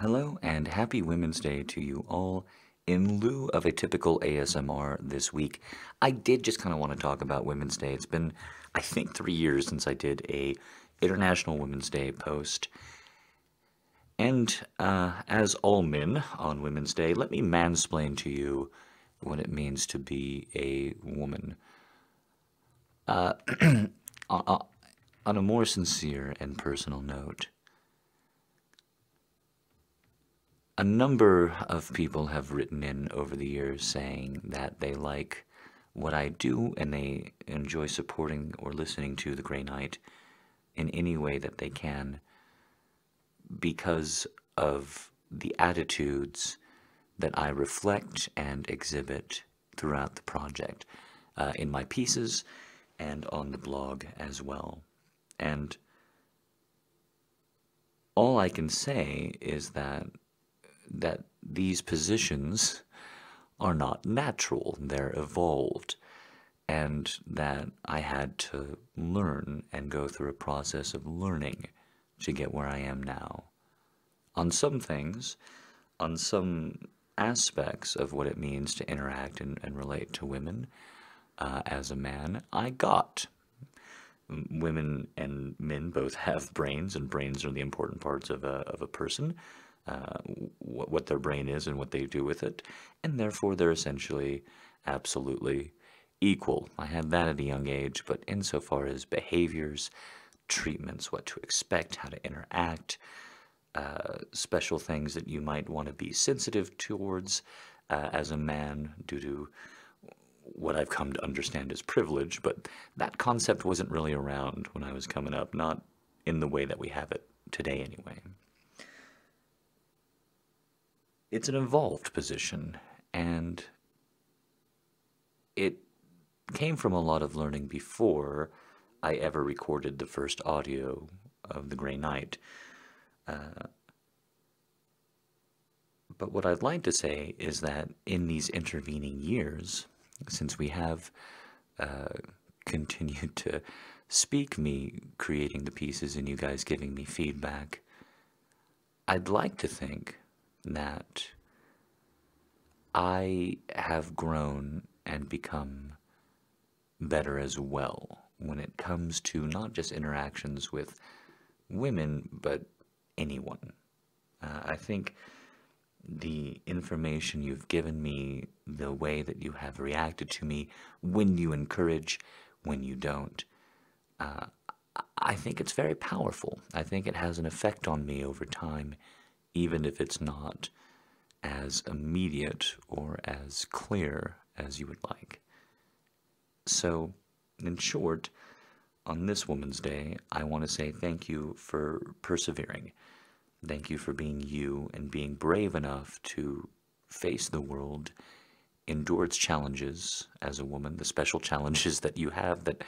Hello and happy Women's Day to you all. In lieu of a typical ASMR this week, I did just kind of want to talk about Women's Day. It's been, I think, 3 years since I did a International Women's Day post. And as all men on Women's Day, let me mansplain to you what it means to be a woman. On a more sincere and personal note, a number of people have written in over the years saying that they like what I do and they enjoy supporting or listening to TheGreyKnight in any way that they can because of the attitudes that I reflect and exhibit throughout the project, in my pieces and on the blog as well. And all I can say is that these positions are not natural, they're evolved, and that I had to learn and go through a process of learning to get where I am now. On some things, on some aspects of what it means to interact and relate to women as a man, I got. Women and men both have brains, and brains are the important parts of a person. What their brain is and what they do with it, and therefore they're essentially absolutely equal. I had that at a young age, but insofar as behaviors, treatments, what to expect, how to interact, special things that you might want to be sensitive towards as a man due to what I've come to understand as privilege, but that concept wasn't really around when I was coming up, not in the way that we have it today anyway. It's an evolved position, and it came from a lot of learning before I ever recorded the first audio of TheGreyKnight. But what I'd like to say is that in these intervening years, since we have continued to speak, me creating the pieces and you guys giving me feedback, I'd like to think that I have grown and become better as well when it comes to not just interactions with women, but anyone. I think the information you've given me, the way that you have reacted to me, when you encourage, when you don't, I think it's very powerful. I think it has an effect on me over time, even if it's not as immediate or as clear as you would like. So, in short, on this Woman's Day, I want to say thank you for persevering. Thank you for being you and being brave enough to face the world, endure its challenges as a woman, the special challenges that you have that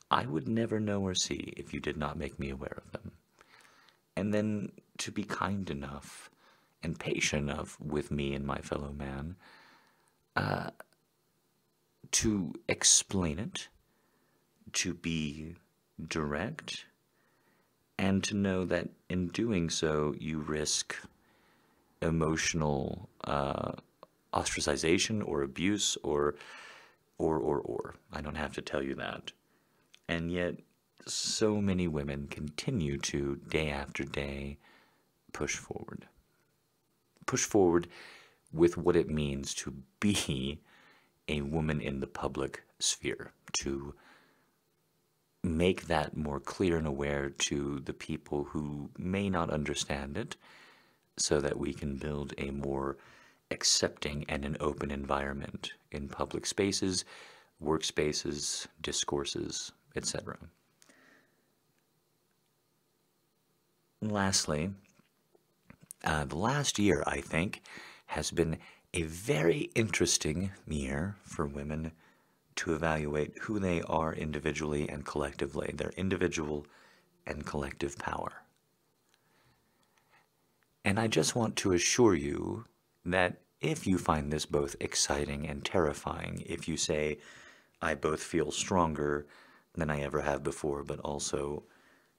I would never know or see if you did not make me aware of them. And then to be kind enough and patient enough with me and my fellow man to explain it, to be direct, and to know that in doing so you risk emotional ostracization or abuse or. I don't have to tell you that. And yet, so many women continue to, day after day, push forward. Push forward with what it means to be a woman in the public sphere, to make that more clear and aware to the people who may not understand it, so that we can build a more accepting and an open environment in public spaces, workspaces, discourses, etc. Lastly, the last year, I think, has been a very interesting year for women to evaluate who they are individually and collectively, their individual and collective power. And I just want to assure you that if you find this both exciting and terrifying, if you say, I both feel stronger than I ever have before, but also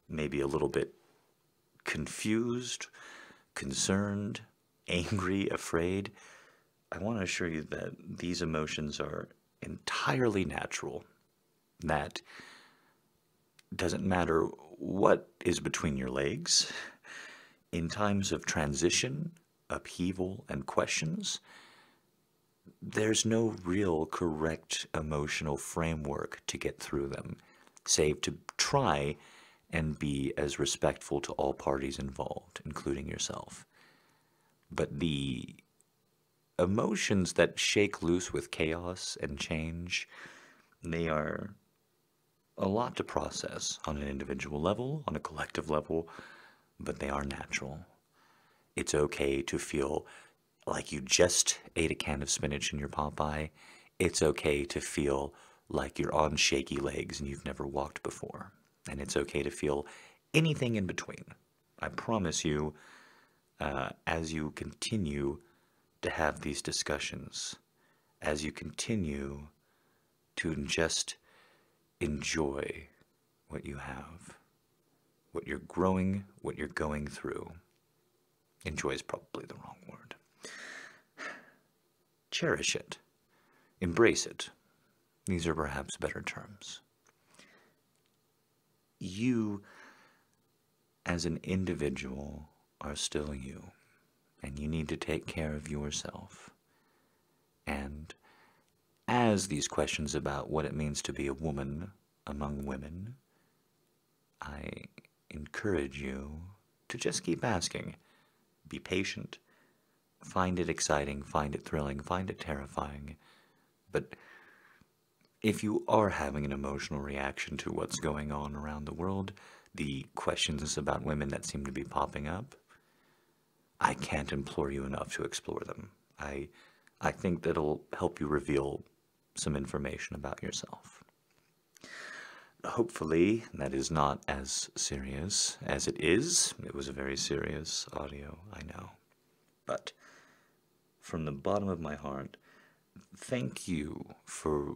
maybe a little bit confused, concerned, angry, afraid, I want to assure you that these emotions are entirely natural. That doesn't matter what is between your legs. In times of transition, upheaval, and questions, there's no real correct emotional framework to get through them, save to try and be as respectful to all parties involved, including yourself. But the emotions that shake loose with chaos and change, they are a lot to process on an individual level, on a collective level, but they are natural. It's okay to feel like you just ate a can of spinach in your Popeye. It's okay to feel like you're on shaky legs and you've never walked before. And it's okay to feel anything in between. I promise you, as you continue to have these discussions, as you continue to just enjoy what you have, what you're growing, what you're going through. Enjoy is probably the wrong word. Cherish it. Embrace it. These are perhaps better terms. You, as an individual, are still you, and you need to take care of yourself. And as these questions about what it means to be a woman among women, I encourage you to just keep asking. Be patient. Find it exciting, find it thrilling, find it terrifying. But if you are having an emotional reaction to what's going on around the world, the questions about women that seem to be popping up, I can't implore you enough to explore them. I think that'll help you reveal some information about yourself. Hopefully, that is not as serious as it is. It was a very serious audio, I know. But from the bottom of my heart, thank you for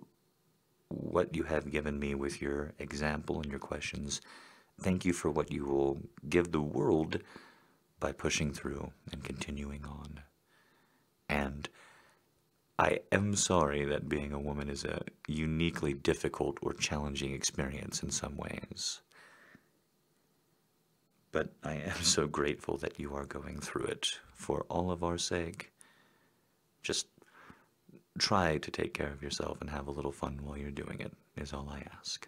what you have given me with your example and your questions. Thank you for what you will give the world by pushing through and continuing on. And I am sorry that being a woman is a uniquely difficult or challenging experience in some ways. But I am so grateful that you are going through it for all of our sake. Just try to take care of yourself and have a little fun while you're doing it, is all I ask.